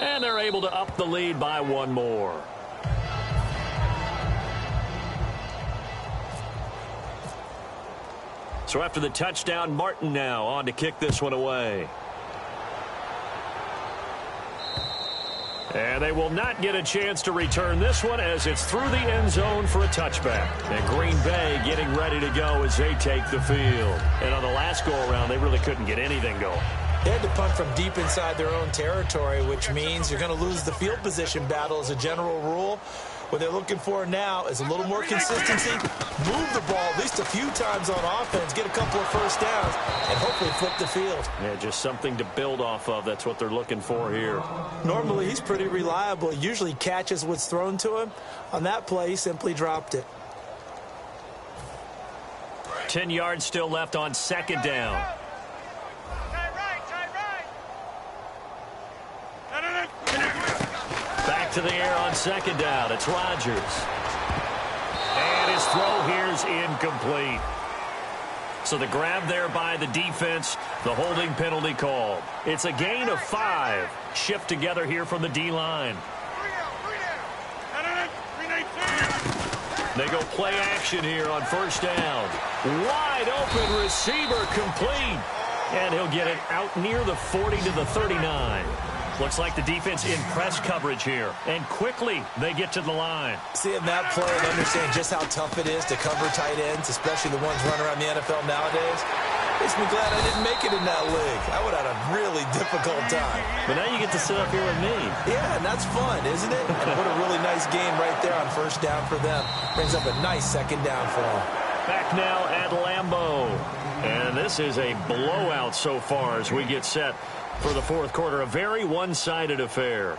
And they're able to up the lead by 1 more. So after the touchdown, Martin now on to kick this one away. And they will not get a chance to return this one as it's through the end zone for a touchback. And Green Bay getting ready to go as they take the field. And on the last go-around, they really couldn't get anything going. They had to punt from deep inside their own territory, which means you're going to lose the field position battle as a general rule. What they're looking for now is a little more consistency, move the ball at least a few times on offense, get a couple of 1st downs, and hopefully flip the field. Yeah, just something to build off of. That's what they're looking for here. Normally, he's pretty reliable. He usually catches what's thrown to him. On that play, he simply dropped it. 10 yards still left on 2nd down. Back to the air on 2nd down. It's Rodgers. And his throw here's incomplete. So the grab there by the defense, the holding penalty called. It's a gain of 5. Shift together here from the D-line. They go play action here on 1st down. Wide open receiver complete. And he'll get it out near the 40 to the 39. Looks like the defense in press coverage here. And quickly, they get to the line. Seeing that play and understand just how tough it is to cover tight ends, especially the ones running around the NFL nowadays, makes me glad I didn't make it in that league. I would have had a really difficult time. But now you get to sit up here with me. Yeah, and that's fun, isn't it? And what a really nice game right there on 1st down for them. Brings up a nice 2nd down for them. Back now at Lambeau. And this is a blowout so far as we get set for the 4th quarter. A very one-sided affair.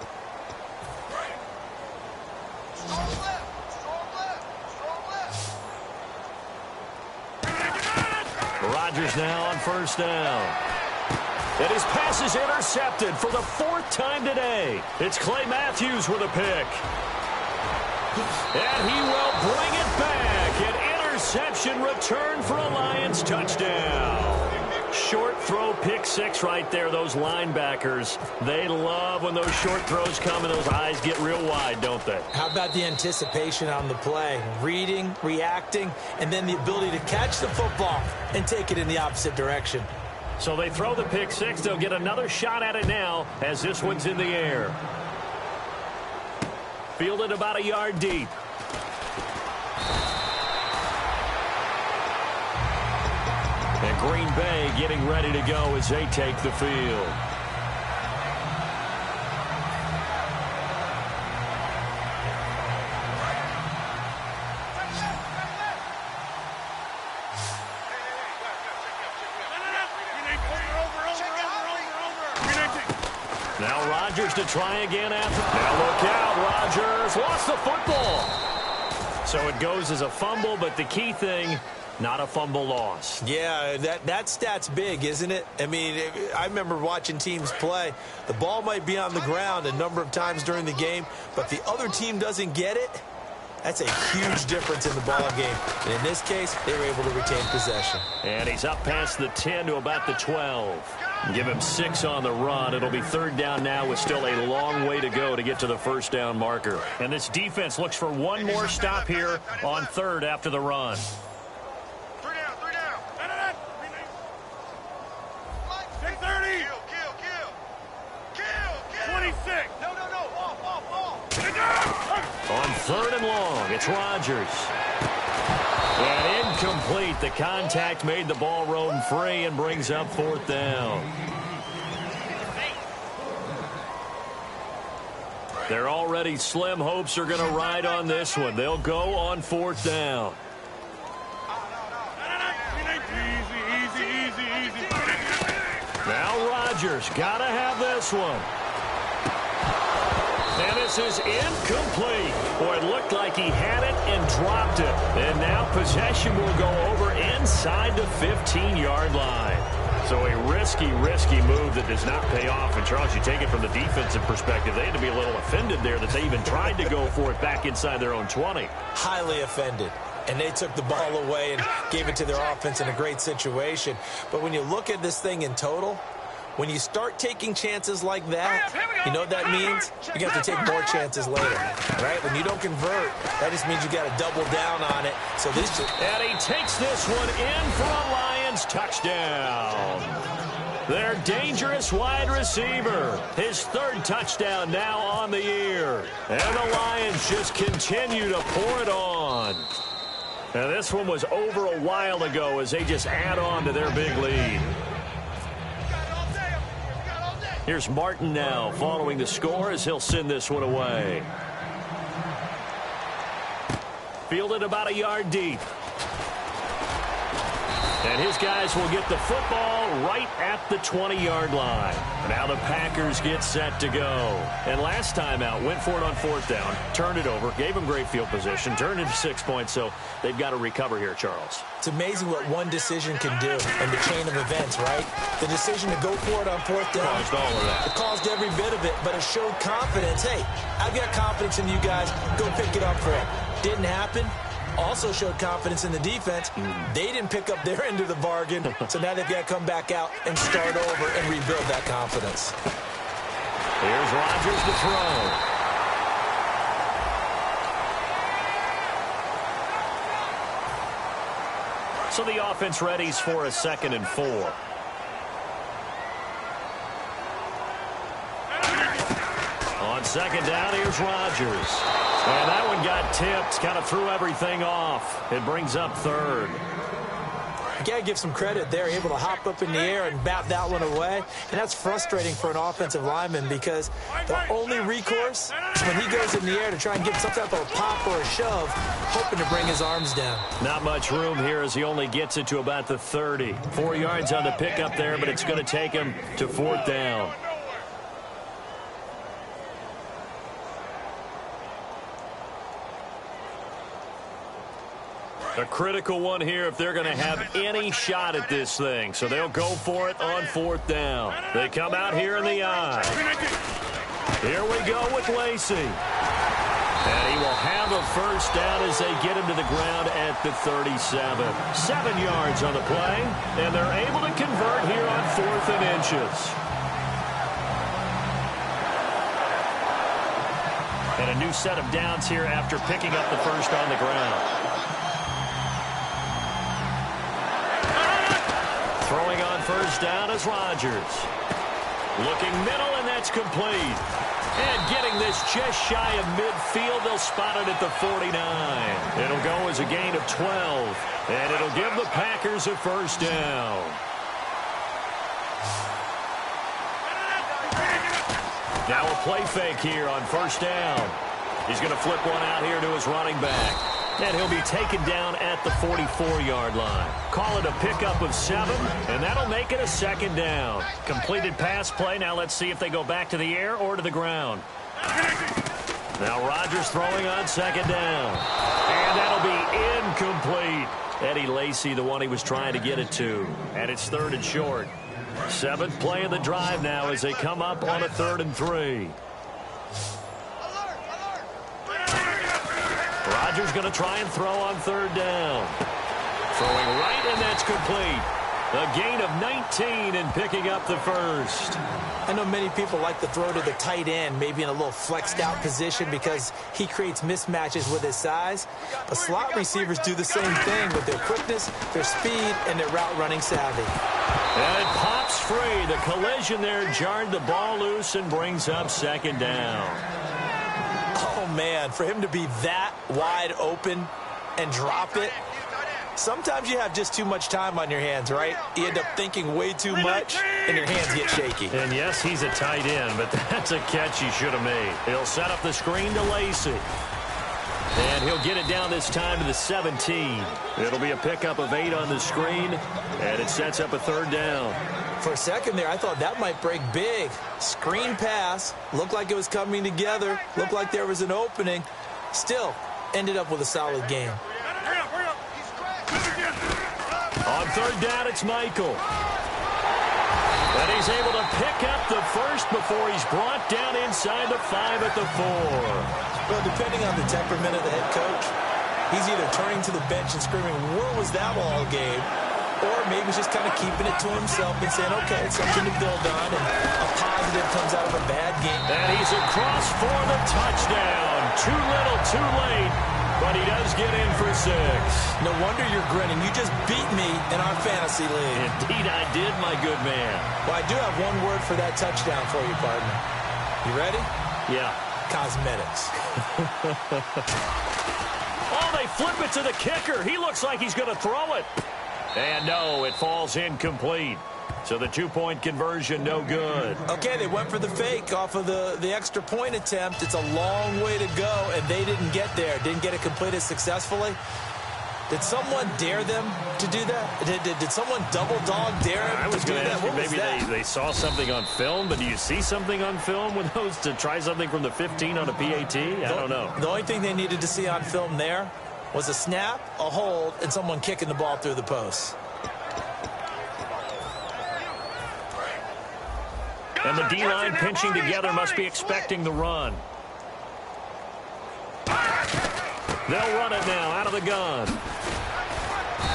Rodgers now on 1st down. And his pass is intercepted for the 4th time today. It's Clay Matthews with a pick. And he will bring it back. An interception return for a Lions touchdown. Short throw, pick 6 right there. Those linebackers, they love when those short throws come and those eyes get real wide, don't they? How about the anticipation on the play? Reading, reacting, and then the ability to catch the football and take it in the opposite direction. So they throw the pick 6. They'll get another shot at it now as this one's in the air. Fielded about a yard deep. And Green Bay getting ready to go as they take the field. Now Rodgers to try again after. Now look out, Rodgers lost the football. So it goes as a fumble, but the key thing, not a fumble loss. Yeah, that stat's big, isn't it? I mean, I remember watching teams play. The ball might be on the ground a number of times during the game, but the other team doesn't get it. That's a huge difference in the ball game. And in this case, they were able to retain possession. And he's up past the 10 to about the 12. Give him 6 on the run. It'll be third down now with still a long way to go to get to the first down marker. And this defense looks for one more stop here on third after the run. 3 down. 630. Kill. 26. No. Off. On third and long, it's Rodgers. And incomplete. The contact made the ball roam free and brings up fourth down. They're already slim hopes are going to ride on this one. They'll go on fourth down. Easy. Now Rodgers got to have this one. And this is incomplete. Boy, it looked like he had it and dropped it. And now possession will go over inside the 15-yard line. So a risky move that does not pay off. And, Charles, you take it from the defensive perspective. They had to be a little offended there that they even tried to go for it back inside their own 20. Highly offended. And they took the ball away and gave it to their offense in a great situation. But when you look at this thing in total, when you start taking chances like that, you know what that means? You have to take more chances later, right? When you don't convert, that just means you got to double down on it. So this and he takes this one in for a Lions touchdown. Their dangerous wide receiver. His third touchdown now on the year. And the Lions just continue to pour it on. Now this one was over a while ago as they just add on to their big lead. Here's Martin now following the score as he'll send this one away. Fielded about a yard deep. And his guys will get the football right at the 20-yard line. Now the Packers get set to go. And last time out, went for it on fourth down, turned it over, gave them great field position, turned it to 6 points, so they've got to recover here, Charles. It's amazing what one decision can do in the chain of events, right? The decision to go for it on fourth down. Caused all of that. It caused every bit of it, but it showed confidence. Hey, I've got confidence in you guys. Go pick it up for it. Didn't happen. Also showed confidence in the defense. They didn't pick up their end of the bargain, so now they've got to come back out and start over and rebuild that confidence. Here's Rodgers to throw. So the offense readies for a 2nd and 4. On second down, here's Rodgers. And that one got tipped, kind of threw everything off. It brings up third. You got to give some credit there, able to hop up in the air and bat that one away. And that's frustrating for an offensive lineman because the only recourse is when he goes in the air to try and get some type of a pop or a shove, hoping to bring his arms down. Not much room here as he only gets it to about the 30. 4 yards on the pickup there, but it's going to take him to fourth down. A critical one here if they're going to have any shot at this thing. So they'll go for it on fourth down. They come out here in the eye. Here we go with Lacey. And he will have a first down as they get him to the ground at the 37. 7 yards on the play. And they're able to convert here on 4th and inches. And a new set of downs here after picking up the first on the ground. Throwing on first down is Rodgers. Looking middle, and that's complete. And getting this just shy of midfield, they'll spot it at the 49. It'll go as a gain of 12, and it'll give the Packers a first down. Now a play fake here on first down. He's going to flip one out here to his running back. And he'll be taken down at the 44-yard line. Call it a pickup of 7, and that'll make it a 2nd down. Completed pass play. Now let's see if they go back to the air or to the ground. Now Rodgers throwing on 2nd down. And that'll be incomplete. Eddie Lacy, the one he was trying to get it to. And it's 3rd and short. 7th play of the drive now as they come up on a 3rd and 3. Rodgers going to try and throw on third down. Throwing right, and that's complete. A gain of 19 and picking up the first. I know many people like to throw to the tight end, maybe in a little flexed out position because he creates mismatches with his size. But slot receivers do the same thing with their quickness, their speed, and their route running savvy. And it pops free. The collision there jarred the ball loose and brings up second down. Oh, man, for him to be that wide open and drop it. Sometimes you have just too much time on your hands, right? You end up thinking way too much, and your hands get shaky. And yes, he's a tight end, but that's a catch he should have made. He'll set up the screen to Lacey. And he'll get it down this time to the 17. It'll be a pickup of 8 on the screen, and it sets up a third down. For a second there, I thought that might break big. Screen pass, looked like it was coming together, looked like there was an opening. Still, ended up with a solid game. On third down, it's Michael. And he's able to pick up the first before he's brought down inside the 5 at the 4. Well, depending on the temperament of the head coach, he's either turning to the bench and screaming, "Where was that all game?" Or maybe he's just kind of keeping it to himself and saying, okay, it's something to build on, and a positive comes out of a bad game. And he's across for the touchdown. Too little, too late. But he does get in for 6. No wonder you're grinning. You just beat me in our fantasy league. Indeed I did, my good man. Well, I do have one word for that touchdown for you, partner. You ready? Yeah. Cosmetics. Oh, they flip it to the kicker. He looks like he's going to throw it. And no, it falls incomplete. So the 2-point conversion, no good. Okay, they went for the fake off of the extra point attempt. It's a long way to go, and they didn't get there. Didn't get it completed successfully. Did someone dare them to do that? Did someone double dog dare them I was to do going to that? ask you, maybe they saw something on film, but do you see something on film with those to try something from the 15 on a PAT? I don't know. The only thing they needed to see on film there was a snap, a hold, and someone kicking the ball through the post. And the D-line pinching together must be expecting the run. They'll run it now out of the gun.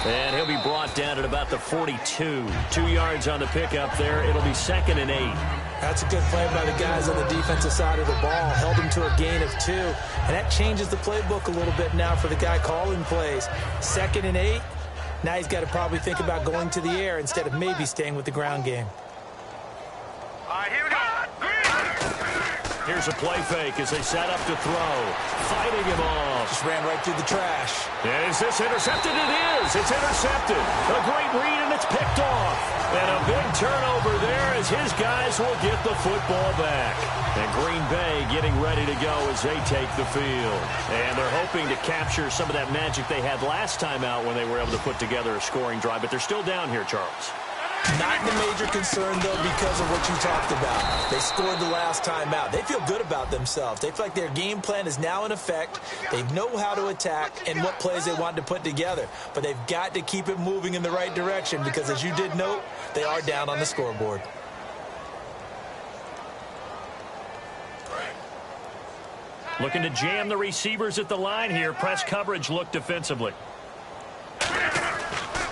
And he'll be brought down at about the 42. 2 yards on the pickup there. It'll be 2nd and 8. That's a good play by the guys on the defensive side of the ball. Held him to a gain of 2. And that changes the playbook a little bit now for the guy calling plays. 2nd and 8. Now he's got to probably think about going to the air instead of maybe staying with the ground game. All right, here we go. Here's a play fake as they set up to throw. Fighting him off. Just ran right through the trash. Is this intercepted? It is. It's intercepted. A great read, and it's picked off. And a big turnover there as his guys will get the football back. And Green Bay getting ready to go as they take the field. And they're hoping to capture some of that magic they had last time out when they were able to put together a scoring drive. But they're still down here, Charles. Not the major concern, though, because of what you talked about. They scored the last time out. They feel good about themselves. They feel like their game plan is now in effect. They know how to attack and what plays they want to put together. But they've got to keep it moving in the right direction because, as you did note, they are down on the scoreboard. Looking to jam the receivers at the line here. Press coverage look defensively.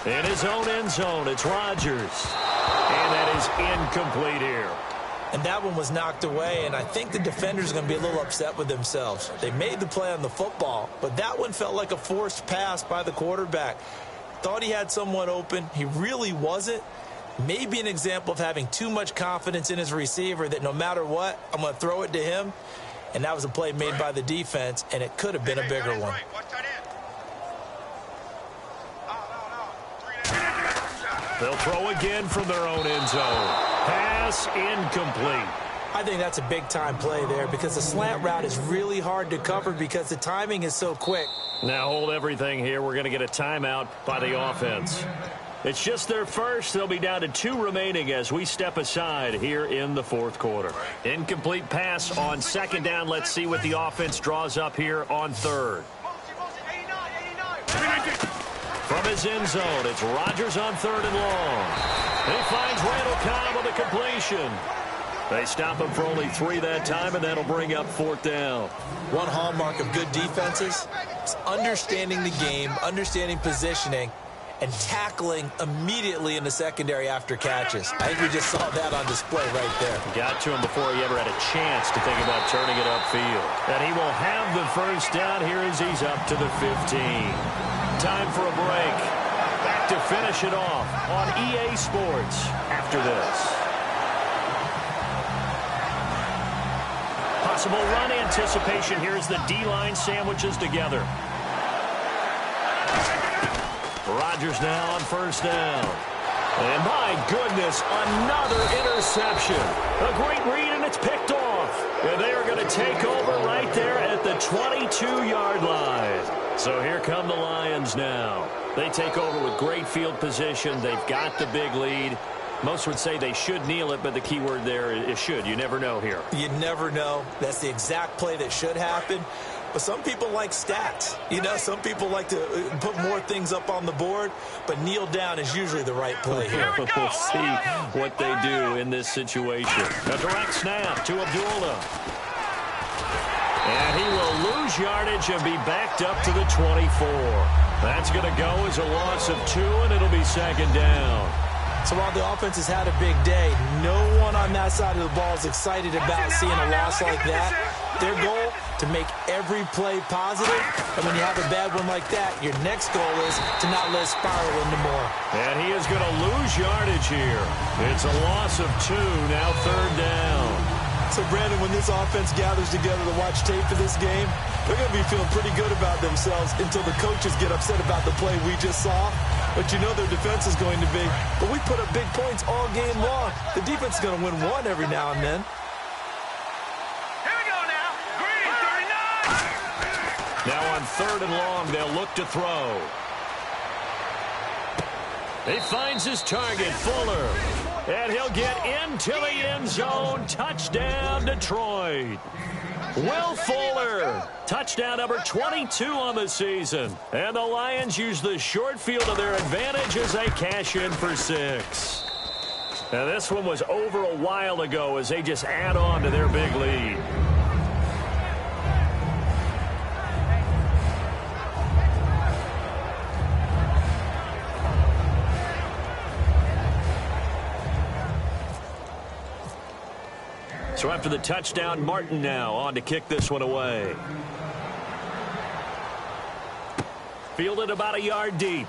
In his own end zone, it's Rodgers. And that is incomplete here. And that one was knocked away, and I think the defenders are going to be a little upset with themselves. They made the play on the football, but that one felt like a forced pass by the quarterback. Thought he had someone open. He really wasn't. Maybe an example of having too much confidence in his receiver that no matter what, I'm going to throw it to him. And that was a play made by the defense, and it could have been a bigger one. They'll throw again from their own end zone. Pass incomplete. I think that's a big-time play there because the slant route is really hard to cover because the timing is so quick. Now hold everything here. We're going to get a timeout by the offense. It's just their first. They'll be down to 2 remaining as we step aside here in the 4th quarter. Incomplete pass on 2nd down. Let's see what the offense draws up here on 3rd. From his end zone, it's Rodgers on 3rd and long. He finds Randall Cobb on the completion. They stop him for only 3 that time, and that'll bring up 4th down. One hallmark of good defenses is understanding the game, understanding positioning, and tackling immediately in the secondary after catches. I think we just saw that on display right there. Got to him before he ever had a chance to think about turning it upfield. And he will have the 1st down here as he's up to the 15. Time for a break. Back to finish it off on EA Sports after this. Possible run anticipation. Here's the D-line sandwiches together. Rodgers now on 1st down. And my goodness, another interception. A great read, and it's picked off. And they are going to take over right there at the 22-yard line. So here come the Lions now. They take over with great field position. They've got the big lead. Most would say they should kneel it, but the key word there is should. You never know here. You never know. That's the exact play that should happen. But some people like stats. You know, some people like to put more things up on the board, but kneel down is usually the right play here. We'll see what they do in this situation. A direct snap to Abdullah. And he will lose yardage and be backed up to the 24. That's going to go as a loss of 2, and it'll be 2nd down. So while the offense has had a big day, no one on that side of the ball is excited about seeing a loss like that. Their goal, to make every play positive. And when you have a bad one like that, your next goal is to not let it spiral into more. And he is going to lose yardage here. It's a loss of 2, now 3rd down. So, Brandon, when this offense gathers together to watch tape for this game, they're going to be feeling pretty good about themselves until the coaches get upset about the play we just saw. But you know their defense is going to be. But we put up big points all game long. The defense is going to win one every now and then. Here we go now. Green, 39. Now on 3rd and long, they'll look to throw. He finds his target, Fuller. And he'll get into the end zone. Touchdown, Detroit. Will Fuller, touchdown number 22 on the season. And the Lions use the short field to their advantage as they cash in for 6. Now this one was over a while ago as they just add on to their big lead. So after the touchdown, Martin now on to kick this one away. Fielded about a yard deep.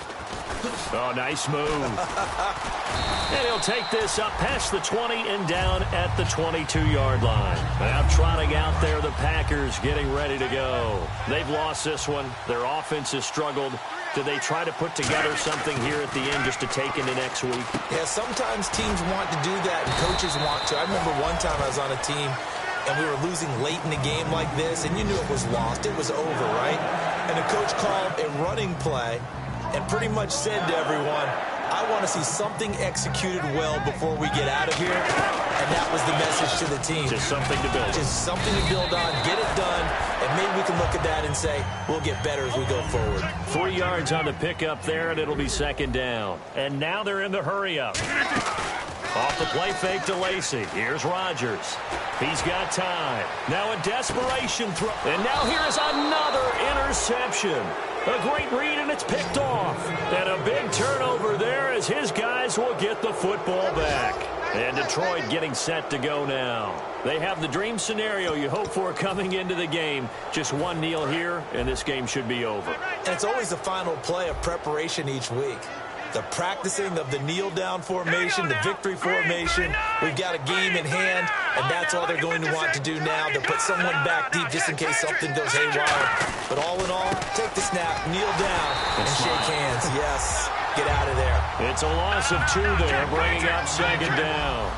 Oh, nice move. And he'll take this up past the 20 and down at the 22-yard line. Now trotting out there, the Packers getting ready to go. They've lost this one. Their offense has struggled. Do they try to put together something here at the end just to take into next week? Yeah, sometimes teams want to do that and coaches want to. I remember one time I was on a team and we were losing late in the game like this, and you knew it was lost. It was over, right? And the coach called a running play and pretty much said to everyone, I want to see something executed well before we get out of here. And that was the message to the team. Just something to build on. Just something to build on, get it done, and maybe we can look at that and say, we'll get better as we go forward. 3 yards on the pickup there, and it'll be 2nd down. And now they're in the hurry-up. Off the play fake to Lacy. Here's Rodgers. He's got time. Now a desperation throw. And now here's another interception. A great read, and it's picked off. And a big turnover there as his guys will get the football back. And Detroit getting set to go now. They have the dream scenario you hope for coming into the game. Just one kneel here, and this game should be over. And it's always the final play of preparation each week. The practicing of the kneel-down formation, the victory formation. We've got a game in hand, and that's all they're going to want to do now. They'll put someone back deep just in case something goes haywire. But all in all, take the snap, kneel down, and shake hands. Yes, get out of there. It's a loss of 2 there, bringing up 2nd down.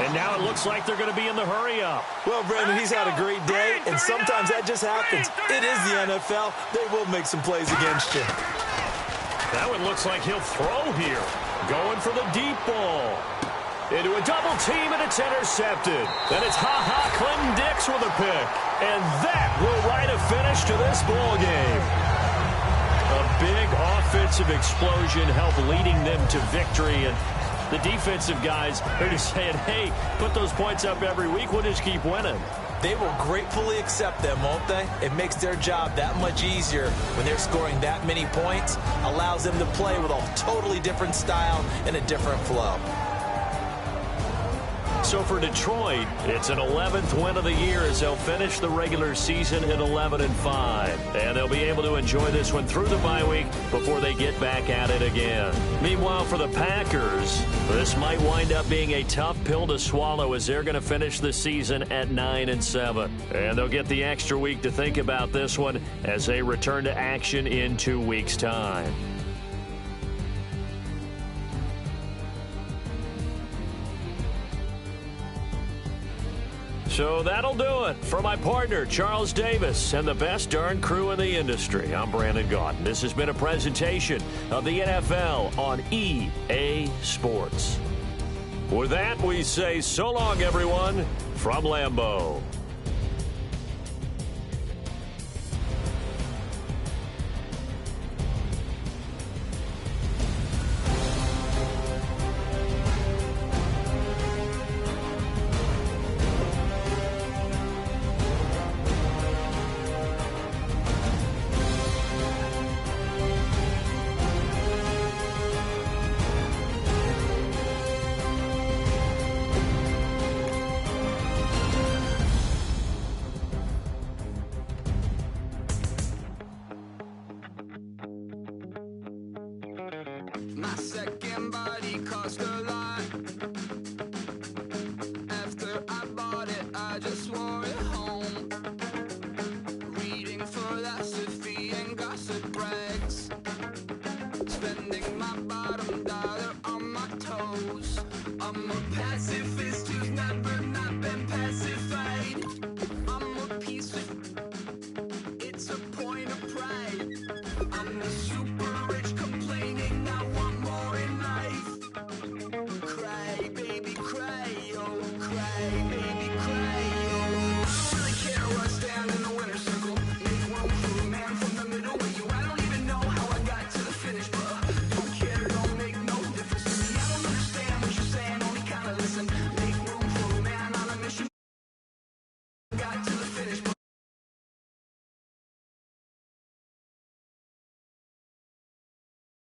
And now it looks like they're going to be in the hurry-up. Well, Brandon, he's had a great day, and sometimes that just happens. It is the NFL. They will make some plays against you. That one looks like he'll throw here. Going for the deep ball. Into a double team, and it's intercepted. Then it's Clinton Dix with a pick. And that will write a finish to this ball game. A big offensive explosion helped leading them to victory. And The defensive guys are just saying, hey, put those points up every week. We'll just keep winning. They will gratefully accept them, won't they? It makes their job that much easier when they're scoring that many points. Allows them to play with a totally different style and a different flow. So for Detroit, it's an 11th win of the year as they'll finish the regular season at 11-5. And they'll be able to enjoy this one through the bye week before they get back at it again. Meanwhile, for the Packers, this might wind up being a tough pill to swallow as they're going to finish the season at 9-7. And they'll get the extra week to think about this one as they return to action in 2 weeks' time. So that'll do it. For my partner, Charles Davis, and the best darn crew in the industry, I'm Brandon Gaudin. This has been a presentation of the NFL on EA Sports. With that, we say so long, everyone, from Lambeau. My second body cost a lot.